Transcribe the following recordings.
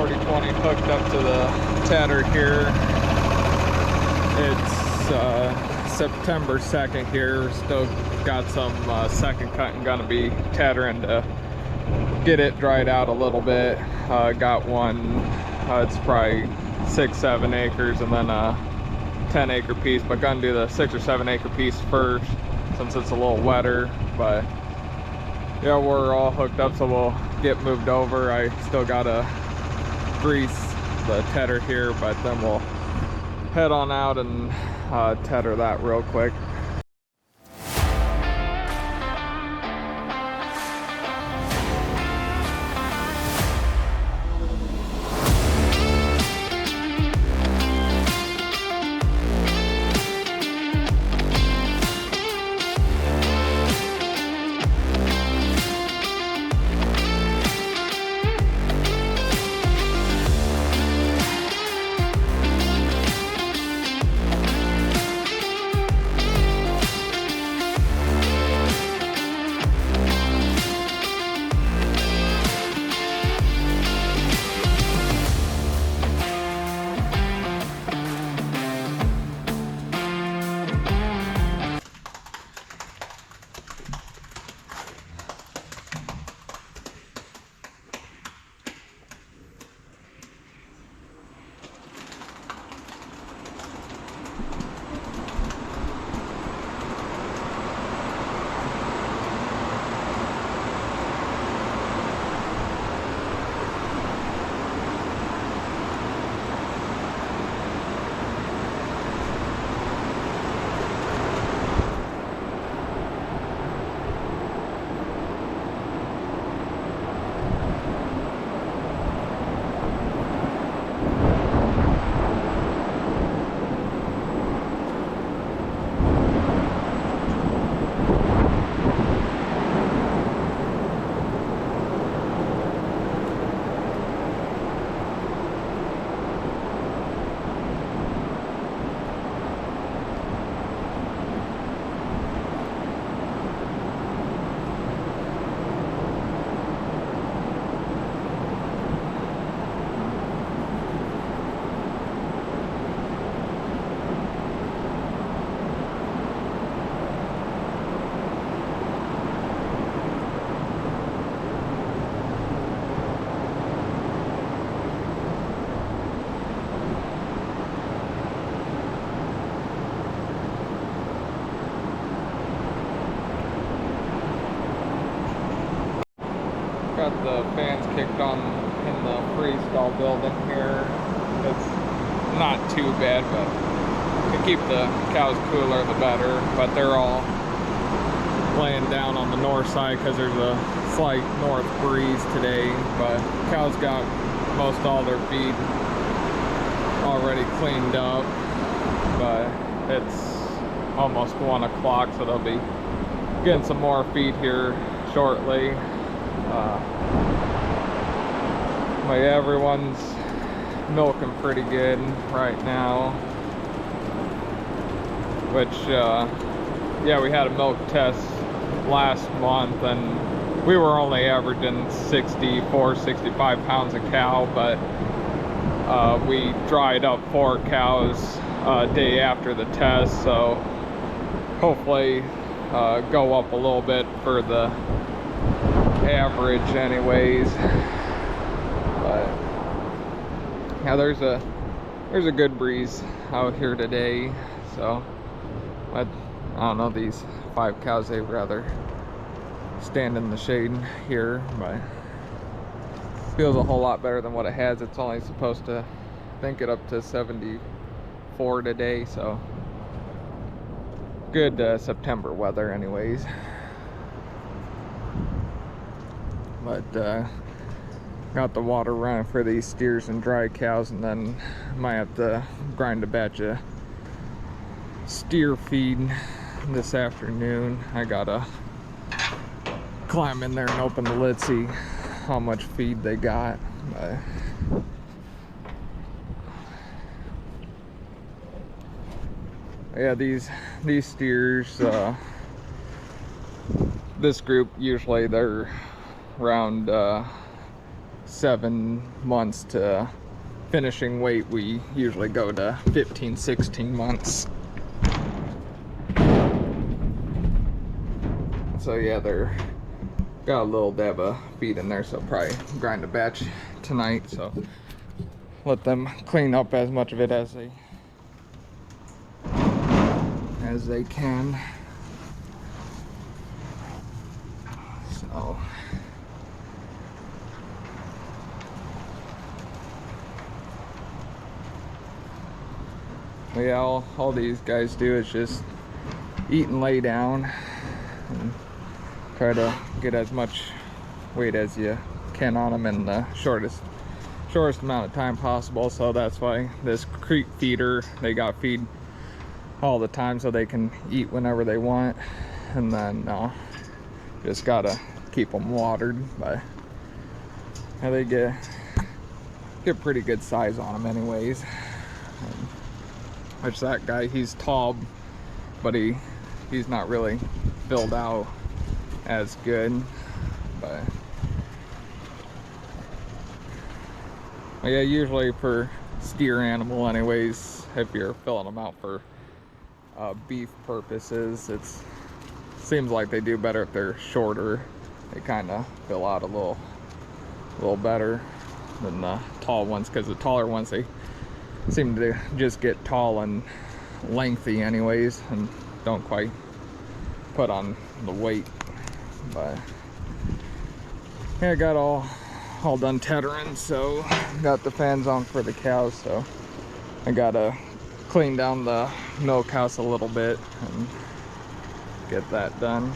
4020 hooked up to the tedder here. It's September 2nd here. Still got some second cutting gonna be tethering to get it dried out a little bit. Got one, it's probably 6-7 acres, and then a 10-acre piece, but gonna do the 6 or 7 acre piece first since it's a little wetter. But yeah, we're all hooked up, so we'll get moved over. I still gotta grease the tedder here, but then we'll head on out and tedder that real quick. Got the fans kicked on in the freestall building here. It's not too bad, but to keep the cows cooler the better. But they're all laying down on the north side because there's a slight north breeze today. But cows got most all their feed already cleaned up, but it's almost 1 o'clock, so they'll be getting some more feed here shortly. But yeah, everyone's milking pretty good right now, which yeah, we had a milk test last month and we were only averaging 64-65 pounds a cow, but we dried up 4 cows a day after the test, so hopefully go up a little bit for the average anyways. But yeah, there's a good breeze out here today, so I don't know, these 5 cows, they'd rather stand in the shade here, but feels a whole lot better than what it has. It's only supposed to, I think, get up to 74 today, so good September weather anyways. But got the water running for these steers and dry cows, and then might have to grind a batch of steer feed this afternoon. I gotta climb in there and open the lid, see how much feed they got. Yeah, these steers, this group, usually they're around 7 months to finishing weight, we usually go to 15, 16 months. So yeah, they're got a little dab of feed in there, so I'll probably grind a batch tonight. So let them clean up as much of it as they can. So yeah, all these guys do is just eat and lay down and try to get as much weight as you can on them in the shortest amount of time possible. So that's why this creek feeder, they got feed all the time so they can eat whenever they want, and then just gotta keep them watered. But yeah, they get pretty good size on them anyways. Which that guy, he's tall, but he's not really filled out as good. But yeah, usually for steer animal anyways, if you're filling them out for beef purposes, it seems like they do better if they're shorter. They kind of fill out a little better than the tall ones, because the taller ones, they seem to just get tall and lengthy anyways and don't quite put on the weight. But yeah, I got all done tethering, so got the fans on for the cows. So I gotta clean down the milk house a little bit and get that done.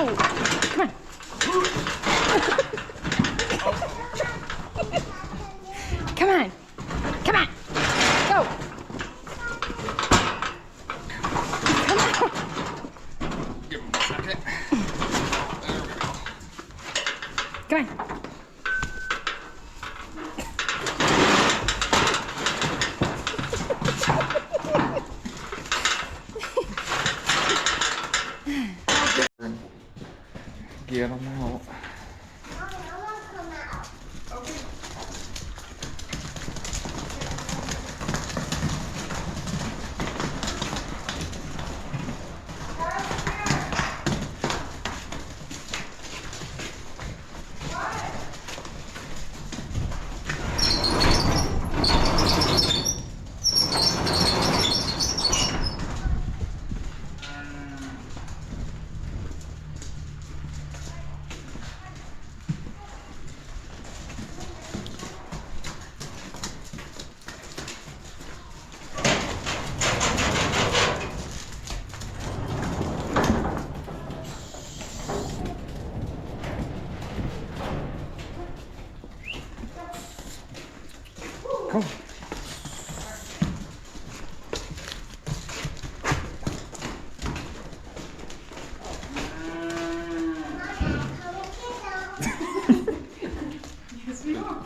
Oh, come on. Come on. Come on. Go. Come on. Give him a second. There we go. Come on. Get them out. Come on. Yes, we are.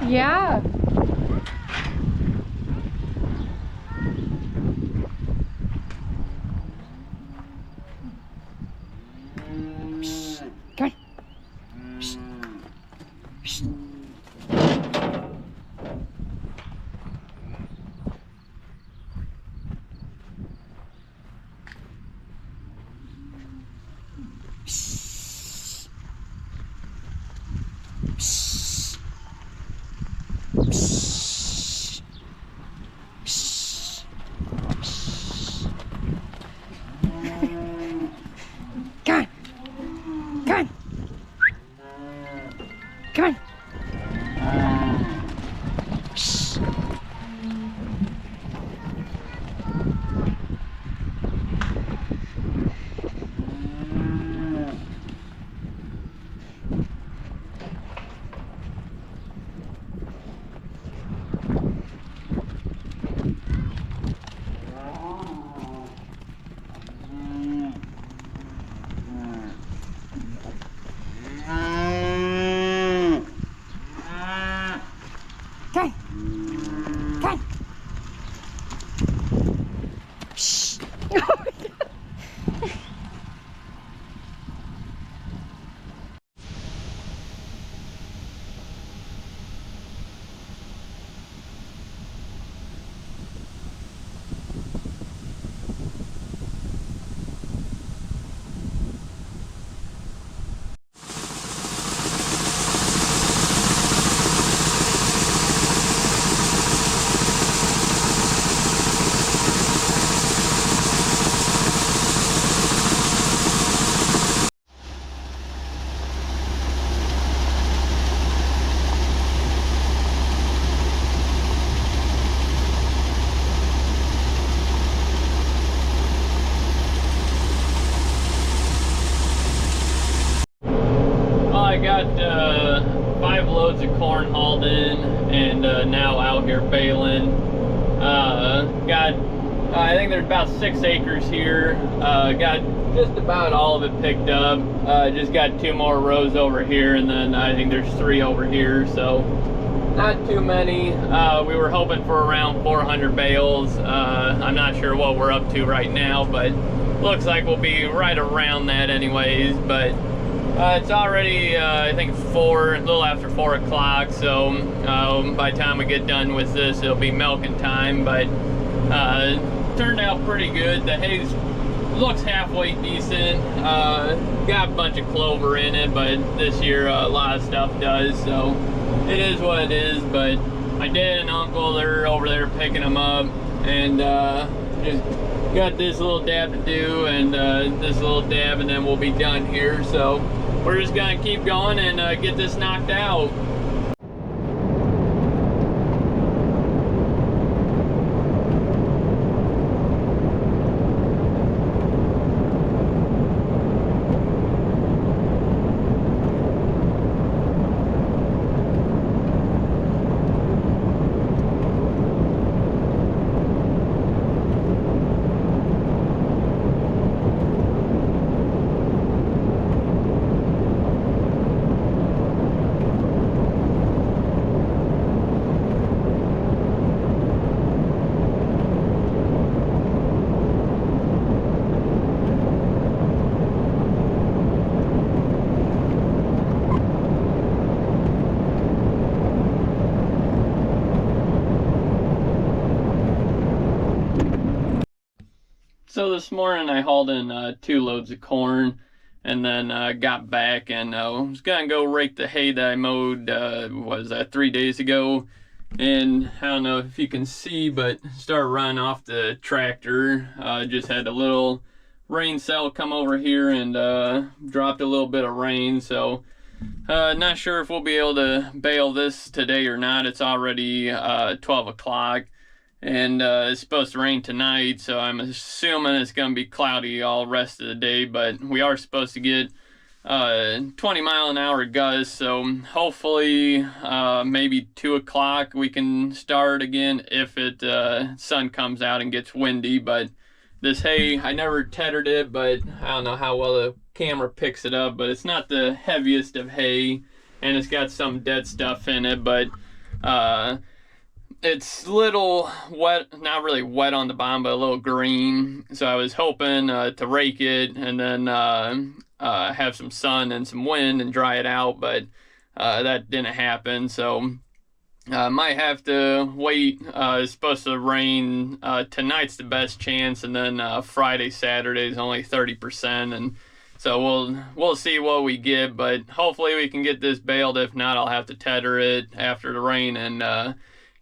Yeah. Come on. Come on. Shh. Okay. Okay. Shh. I got 5 loads of corn hauled in, and now out here baling. I think there's about 6 acres here. Got just about all of it picked up. Just got 2 more rows over here, and then I think there's 3 over here, so not too many. We were hoping for around 400 bales. I'm not sure what we're up to right now, but looks like we'll be right around that anyways. But it's already, I think, a little after 4 o'clock, so by the time we get done with this, it'll be milking time. But turned out pretty good. The hay looks halfway decent. Got a bunch of clover in it, but this year a lot of stuff does, so it is what it is. But my dad and uncle, they're over there picking them up, and just got this little dab to do, and this little dab, and then we'll be done here. So we're just gonna keep going and get this knocked out. So this morning I hauled in 2 loads of corn, and then got back and was gonna go rake the hay that I mowed, was that 3 days ago. And I don't know if you can see, but started running off the tractor. Just had a little rain cell come over here and dropped a little bit of rain, so not sure if we'll be able to bale this today or not. It's already 12 o'clock. And it's supposed to rain tonight, so I'm assuming it's going to be cloudy all the rest of the day. But we are supposed to get 20-mile-an-hour gusts, so hopefully maybe 2 o'clock we can start again if it sun comes out and gets windy. But this hay, I never tethered it, but I don't know how well the camera picks it up. But it's not the heaviest of hay, and it's got some dead stuff in it, but it's a little wet, not really wet on the bottom, but a little green. So I was hoping to rake it and then have some sun and some wind and dry it out, but that didn't happen. So might have to wait. It's supposed to rain tonight's the best chance, and then Friday, Saturday is only 30%, and so we'll see what we get. But hopefully we can get this baled. If not, I'll have to tether it after the rain and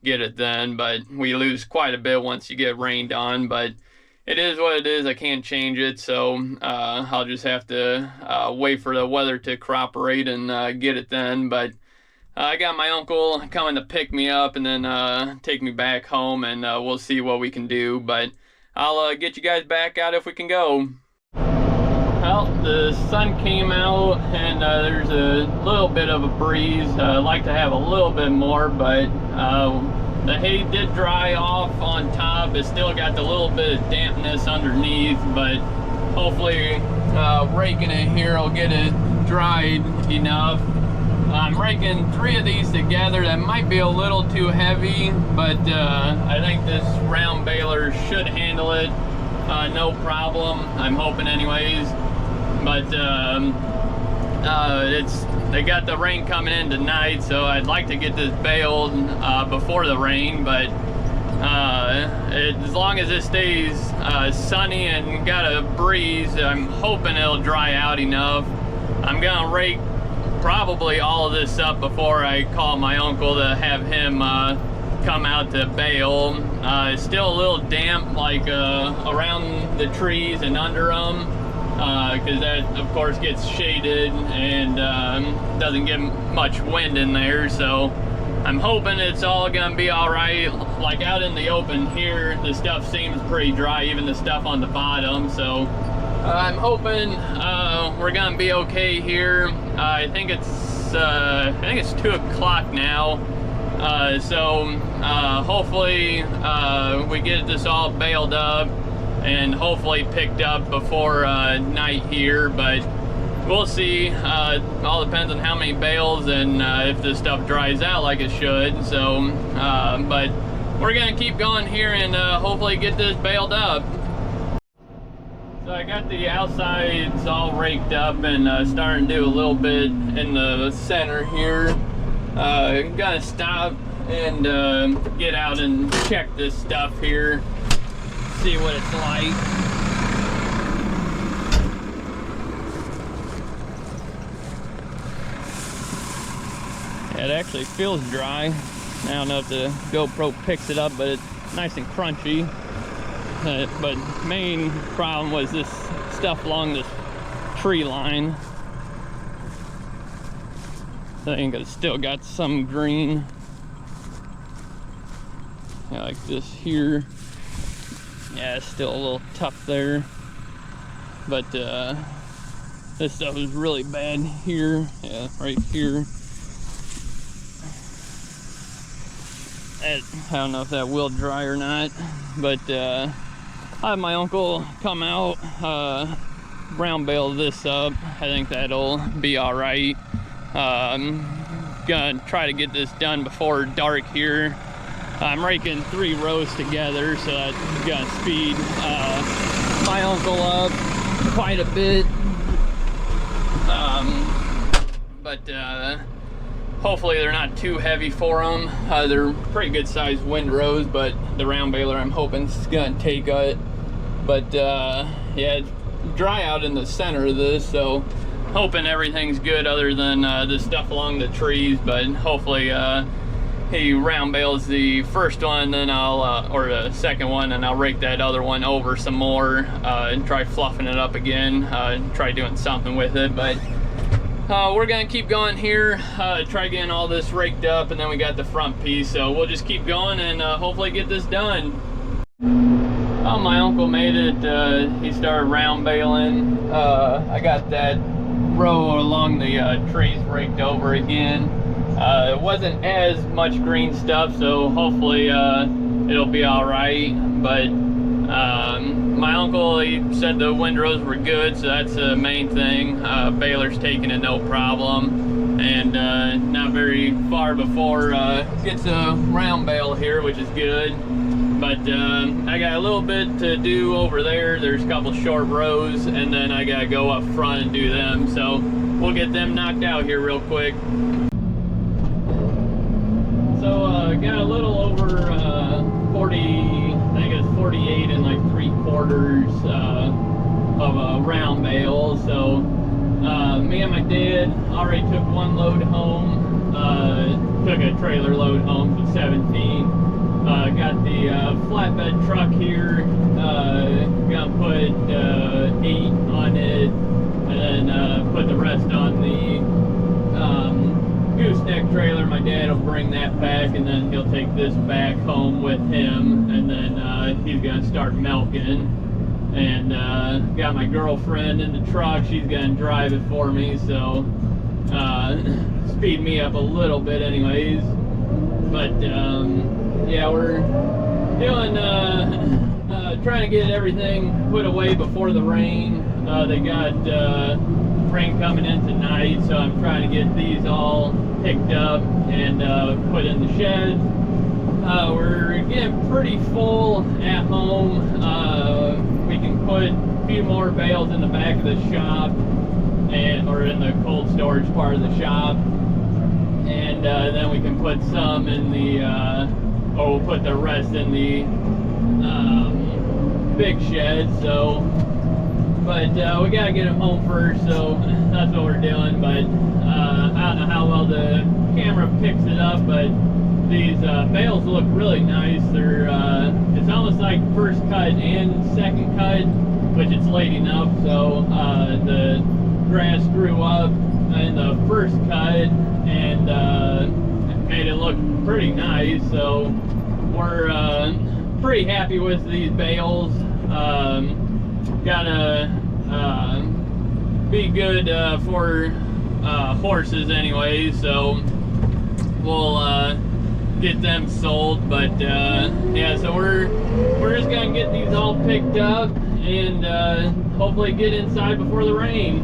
get it then. But we lose quite a bit once you get rained on, but it is what it is. I can't change it, so I'll just have to wait for the weather to cooperate and get it then. But I got my uncle coming to pick me up and then take me back home, and we'll see what we can do. But I'll get you guys back out if we can go. Well, the sun came out and there's a little bit of a breeze. I'd like to have a little bit more, but the hay did dry off on top. It still got the little bit of dampness underneath, but hopefully raking it here will get it dried enough. I'm raking 3 of these together. That might be a little too heavy, but I think this round baler should handle it no problem. I'm hoping anyways. But they got the rain coming in tonight, so I'd like to get this baled before the rain. But as long as it stays sunny and got a breeze, I'm hoping it'll dry out enough. I'm gonna rake probably all of this up before I call my uncle to have him come out to bale. It's still a little damp, like around the trees and under them, because that of course gets shaded and doesn't get much wind in there. So I'm hoping it's all gonna be all right. Like out in the open here, the stuff seems pretty dry, even the stuff on the bottom. So I'm hoping we're gonna be okay here. I think it's 2 o'clock now. So hopefully we get this all baled up and hopefully picked up before night here, but we'll see. All depends on how many bales and if this stuff dries out like it should. So but we're gonna keep going here and hopefully get this baled up. So I got the outsides all raked up and starting to do a little bit in the center here. Gonna stop and get out and check this stuff here, see what it's like. It actually feels dry. I don't know if the GoPro picks it up, but it's nice and crunchy. But main problem was this stuff along this tree line. I think it's still got some green. Yeah, like this here. Yeah, it's still a little tough there. But this stuff is really bad here. Yeah, right here. I don't know if that will dry or not, but I have my uncle come out, brown bale this up. I think that'll be all right. I'm gonna try to get this done before dark here. I'm raking 3 rows together, so that's gonna speed my uncle up quite a bit. But hopefully they're not too heavy for them. They're pretty good sized windrows, but the round baler I'm hoping is gonna take it. But yeah, it's dry out in the center of this, so hoping everything's good other than the stuff along the trees. But hopefully he round bales the first one, then I'll or the second one, and I'll rake that other one over some more and try fluffing it up again, and try doing something with it. But we're gonna keep going here, try getting all this raked up, and then we got the front piece, so we'll just keep going and hopefully get this done. Oh, my uncle made it. He started round baling. I got that row along the trees raked over again. It wasn't as much green stuff, so hopefully it'll be all right. But my uncle, he said the windrows were good, so that's the main thing. Baler's taking it no problem, and not very far before gets a round bale here, which is good. But I got a little bit to do over there. There's a couple short rows, and then I gotta go up front and do them. So we'll get them knocked out here real quick. So got a little over 40, I think it's 48 and like 3/4 of a round bale. So me and my dad already took 1 load home, took a trailer load home for 17. Got the flatbed truck here, gonna put 8 on it, and then put the rest on the gooseneck trailer. My dad will bring that back, and then he'll take this back home with him, and then he's gonna start milking. And got my girlfriend in the truck. She's gonna drive it for me, so speed me up a little bit anyways. But yeah, we're doing trying to get everything put away before the rain. They got rain coming in tonight, so I'm trying to get these all picked up and put in the shed. We're getting pretty full at home. We can put a few more bales in the back of the shop, or in the cold storage part of the shop, and then we can put some in the, or we'll put the rest in the big shed. So, but we gotta get them home first, so that's what we're doing. But I don't know how well the camera picks it up, but these bales look really nice. They're it's almost like first cut and second cut, which it's late enough, so the grass grew up in the first cut and made it look pretty nice. So we're pretty happy with these bales. Gotta be good for horses anyway, so we'll get them sold. But yeah, so we're just gonna get these all picked up and hopefully get inside before the rain.